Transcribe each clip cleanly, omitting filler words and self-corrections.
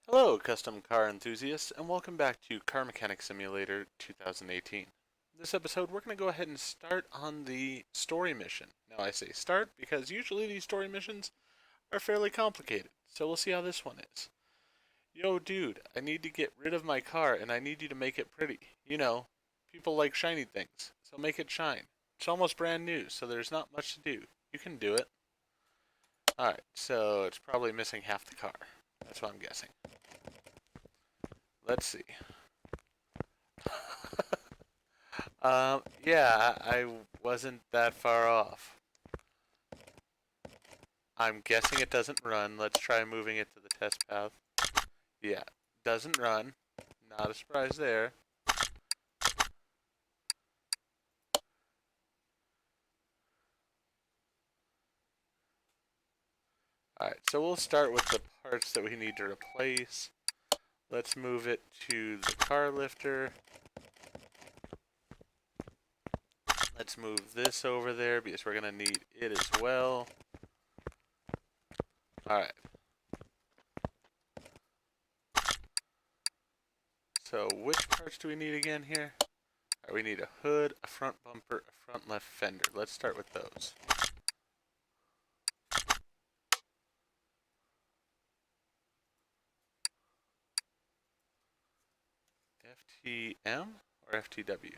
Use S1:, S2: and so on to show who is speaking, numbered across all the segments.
S1: Hello, custom car enthusiasts, and welcome back to Car Mechanic Simulator 2018. This episode, we're going to go ahead and start on the story mission. Now, I say start because usually these story missions are fairly complicated, so we'll see how this one is. Yo, dude, I need to get rid of my car, and I need you to make it pretty. You know, people like shiny things, so make it shine. It's almost brand new, so there's not much to do. You can do it. Alright, so it's probably missing half the car. That's what I'm guessing. Let's see. Yeah, I wasn't that far off. I'm guessing it doesn't run. Let's try moving it to the test path. Yeah, doesn't run. Not a surprise there. Alright, so we'll start with the parts that we need to replace. Let's move it to the car lifter. Let's move this over there because we're going to need it as well. Alright. So which parts do we need again here? Alright, we need a hood, a front bumper, a front left fender. Let's start with those. FTM or FTW?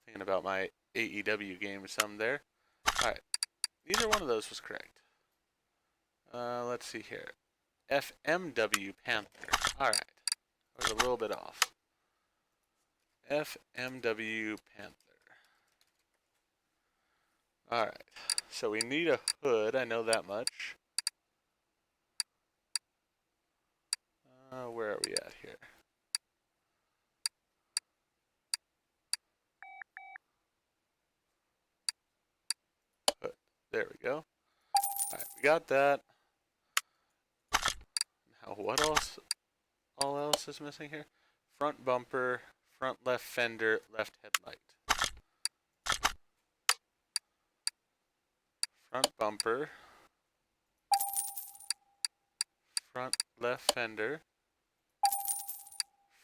S1: Thinking about my AEW game or something there. Alright, neither one of those was correct. Let's see here. FMW Panther. Alright, I was a little bit off. FMW Panther. Alright, so we need a hood, I know that much. Where are we at here? Hood. There we go. Alright, we got that. Now what else? All else is missing here? Front bumper, front left fender, left headlight. Front bumper, front left fender,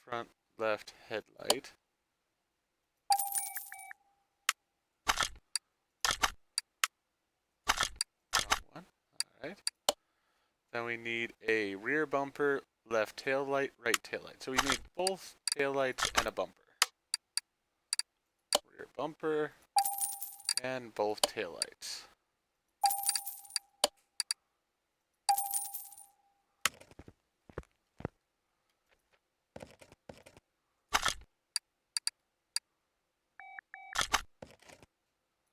S1: front left headlight. Wrong one. Alright. Then we need a rear bumper, left tail light, right tail light. So we need both tail lights and a bumper. Rear bumper and both tail lights.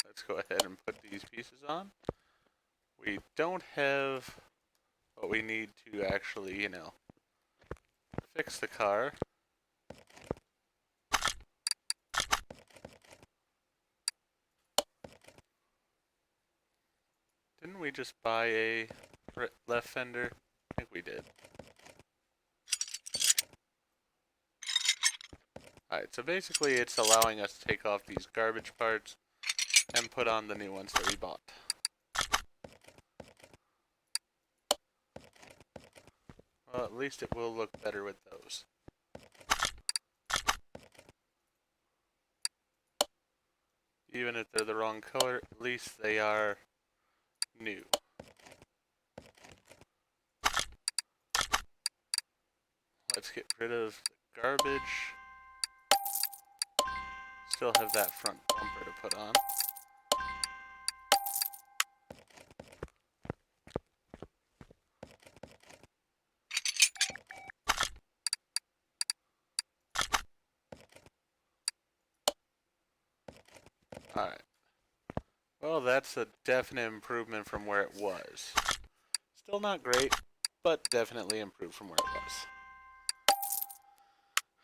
S1: Let's go ahead and put these pieces on. We don't have what we need to actually, fix the car. Didn't we just buy a left fender? I think we did. Alright, so basically it's allowing us to take off these garbage parts and put on the new ones that we bought. Well, at least it will look better with those. Even if they're the wrong color, at least they are new. Let's get rid of the garbage. Still have that front bumper to put on. Alright. Well, that's a definite improvement from where it was. Still not great, but definitely improved from where it was.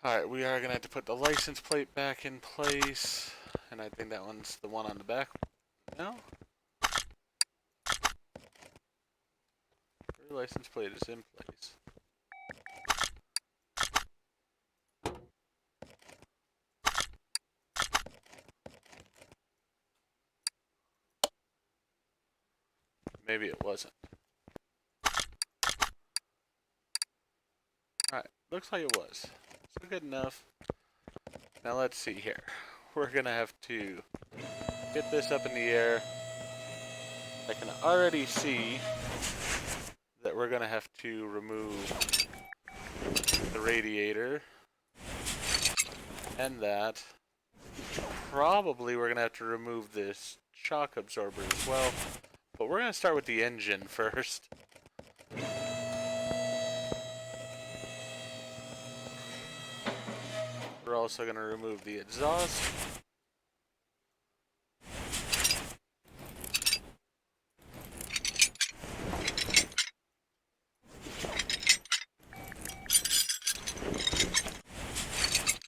S1: Alright, we are going to have to put the license plate back in place. And I think that one's the one on the back. No? Your license plate is in place. Maybe it wasn't. Alright, looks like it was. So good enough. Now let's see here. We're gonna have to get this up in the air. I can already see that we're gonna have to remove the radiator and that. Probably we're gonna have to remove this shock absorber as well. But we're gonna start with the engine first. We're also gonna remove the exhaust.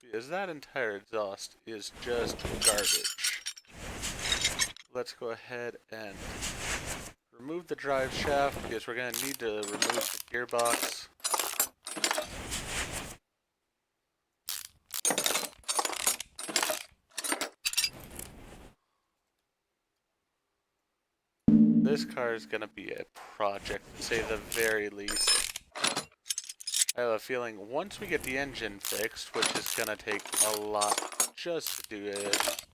S1: Because that entire exhaust is just garbage. Let's go ahead and remove the drive shaft because we're going to need to remove the gearbox. This car is going to be a project, to say the very least. I have a feeling once we get the engine fixed, which is going to take a lot just to do it,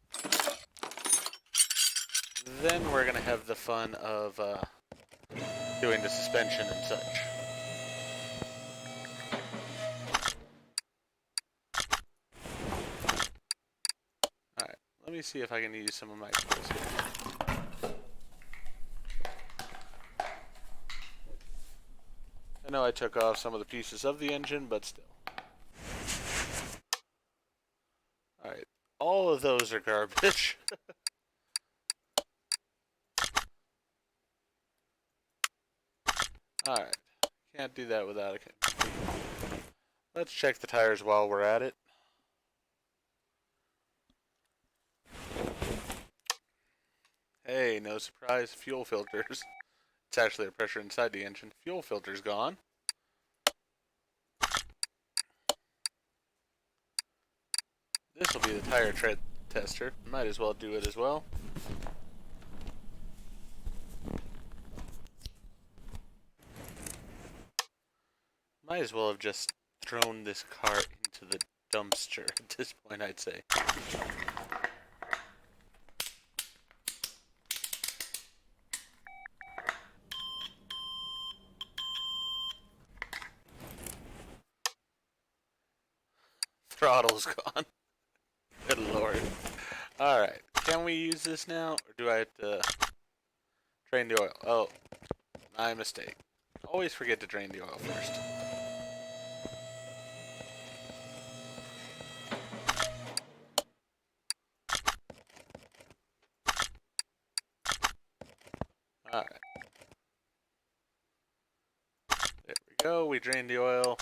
S1: then we're going to have the fun of doing the suspension and such. Alright, let me see if I can use some of my tools here. I know I took off some of the pieces of the engine, but still. Alright, all of those are garbage. Alright, can't do that without a complete. Let's check the tires while we're at it. Hey, no surprise, fuel filters. It's actually the pressure inside the engine. Fuel filter's gone. This will be the tire tread tester. Might as well do it as well. Might as well have just thrown this car into the dumpster at this point, I'd say. Throttle's gone. Good lord. Alright, can we use this now? Or do I have to drain the oil? Oh, my mistake. Always forget to drain the oil first. Alright. There we go, we drained the oil.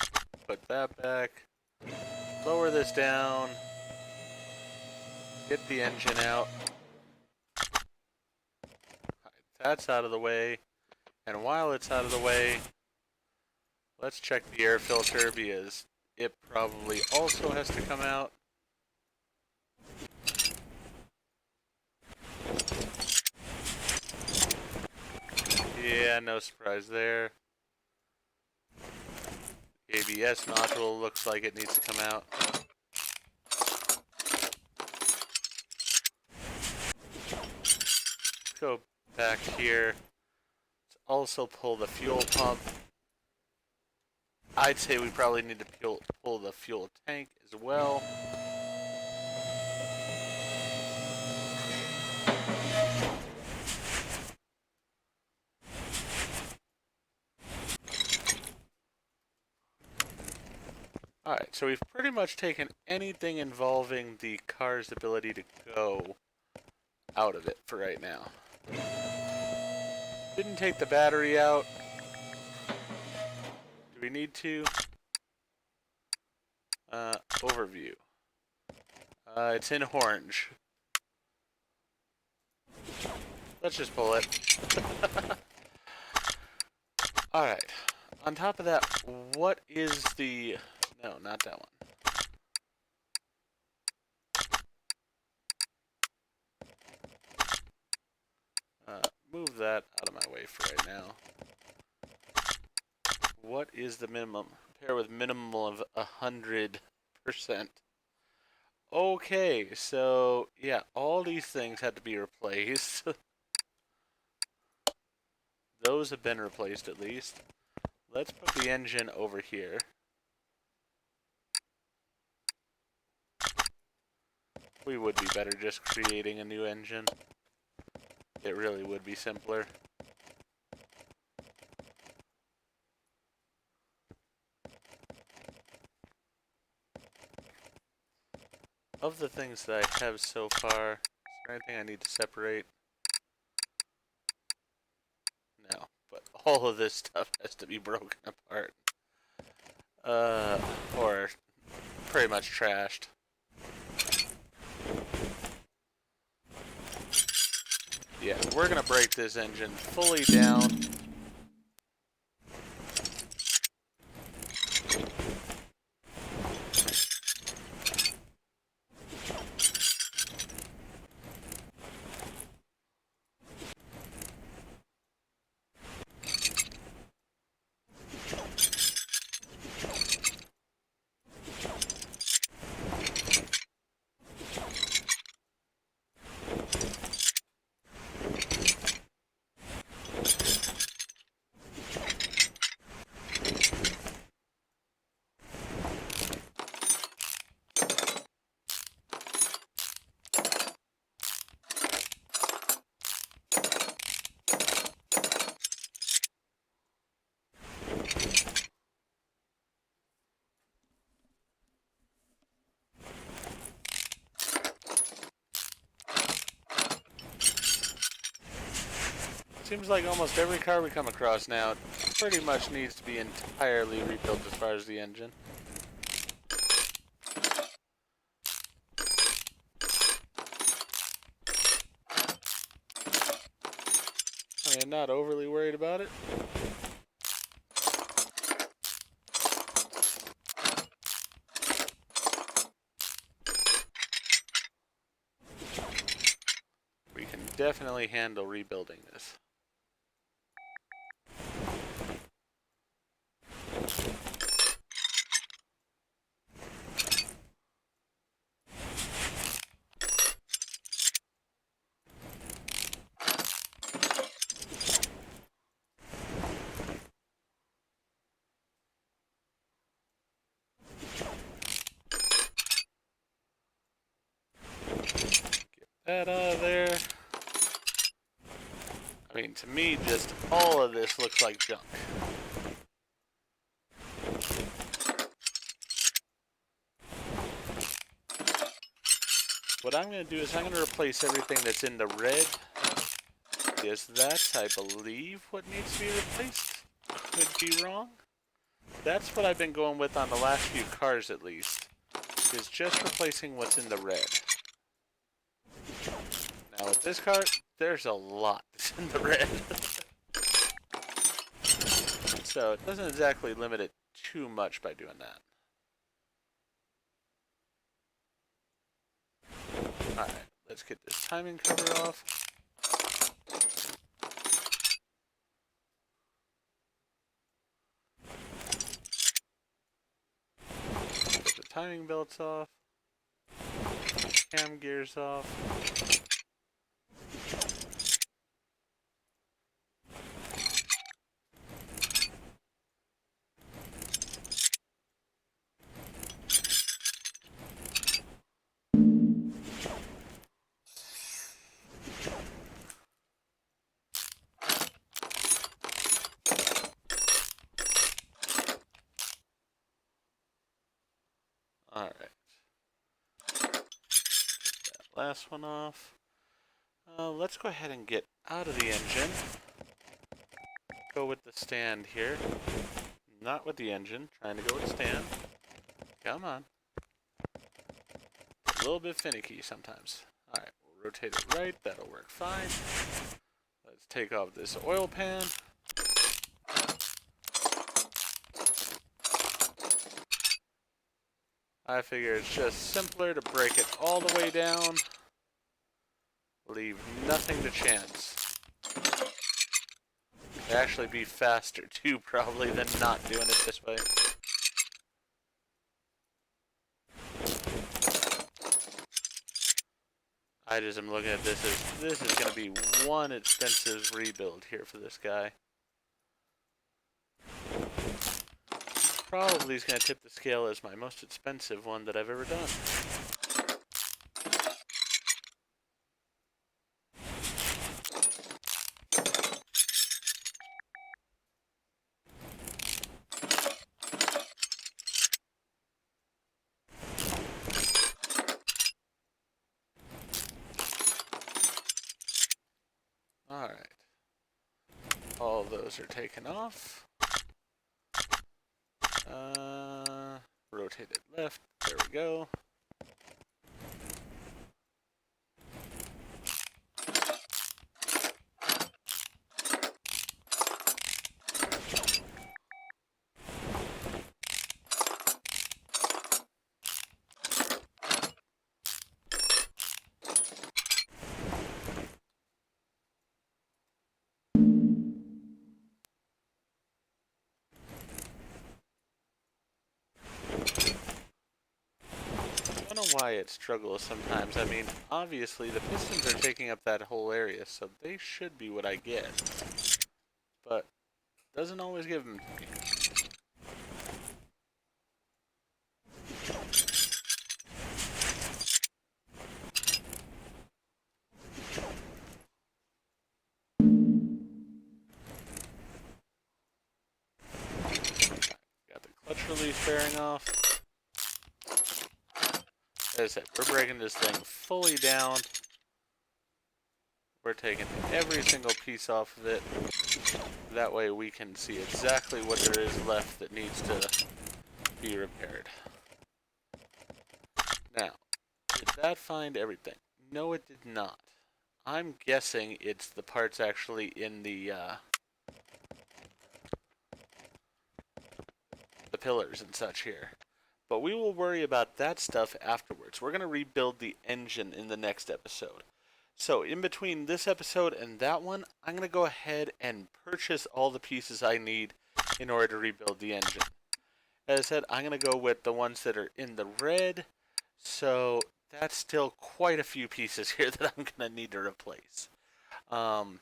S1: Put that back. Lower this down. Get the engine out. That's out of the way. And while it's out of the way, let's check the air filter because it probably also has to come out. Yeah, no surprise there. ABS module looks like it needs to come out. Let's go back here. Let's also pull the fuel pump. I'd say we probably need to pull the fuel tank as well. Alright, so we've pretty much taken anything involving the car's ability to go out of it for right now. Didn't take the battery out. Do we need to? Overview. It's in orange. Let's just pull it. Alright. On top of that, what is the... No, not that one. Move that out of my way for right now. What is the minimum repair with minimum of 100%. Okay, so yeah, all these things had to be replaced. Those have been replaced at least. Let's put the engine over here. We would be better just creating a new engine. It really would be simpler. Of the things that I have so far, is there anything I need to separate? No, but all of this stuff has to be broken apart. Or pretty much trashed. Yeah, we're gonna break this engine fully down. Seems like almost every car we come across now pretty much needs to be entirely rebuilt as far as the engine. I mean, not overly worried about it. We can definitely handle rebuilding this. Get that out of there. I mean, to me, just all of this looks like junk. What I'm going to do is I'm going to replace everything that's in the red. Because that's, I believe, what needs to be replaced. Could be wrong. That's what I've been going with on the last few cars, at least. Is just replacing what's in the red. Now with this car, there's a lot that's in the red. So it doesn't exactly limit it too much by doing that. Alright, let's get this timing cover off. Put the timing belts off. Cam gears off. Alright. That last one off. Let's go ahead and get out of the engine. Go with the stand here. Not with the engine. Trying to go with the stand. Come on. A little bit finicky sometimes. Alright, we'll rotate it right. That'll work fine. Let's take off this oil pan. I figure it's just simpler to break it all the way down. Leave nothing to chance. It'd actually be faster too, probably, than not doing it this way. I just am looking at this as this is going to be one expensive rebuild here for this guy. Probably is going to tip the scale as my most expensive one that I've ever done. Alright. All those are taken off. Rotate it left. There we go. I don't know why it struggles sometimes. I mean, obviously the pistons are taking up that whole area, so they should be what I get. But doesn't always give them to me. Got the clutch release bearing off. As I said, we're breaking this thing fully down. We're taking every single piece off of it. That way we can see exactly what there is left that needs to be repaired. Now, did that find everything? No, it did not. I'm guessing it's the parts actually in the pillars and such here. But we will worry about that stuff afterwards. We're going to rebuild the engine in the next episode. So in between this episode and that one, I'm going to go ahead and purchase all the pieces I need in order to rebuild the engine. As I said, I'm going to go with the ones that are in the red. So that's still quite a few pieces here that I'm going to need to replace. And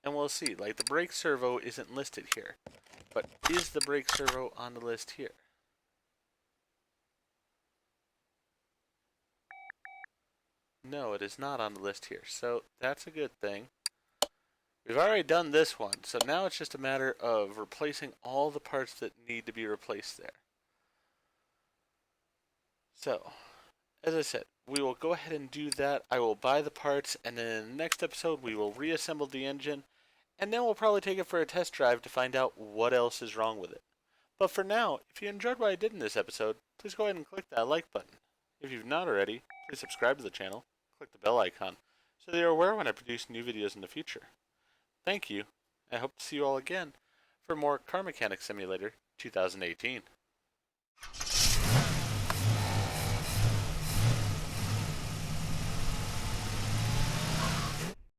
S1: we'll see. Like, the brake servo isn't listed here. But is the brake servo on the list here? No, it is not on the list here. So that's a good thing. We've already done this one. So now it's just a matter of replacing all the parts that need to be replaced there. So, as I said, we will go ahead and do that. I will buy the parts, and then in the next episode we will reassemble the engine, and then we'll probably take it for a test drive to find out what else is wrong with it. But for now, if you enjoyed what I did in this episode, please go ahead and click that like button. If you've not already, please subscribe to the channel, click the bell icon, so that you're aware when I produce new videos in the future. Thank you, and I hope to see you all again for more Car Mechanic Simulator 2018.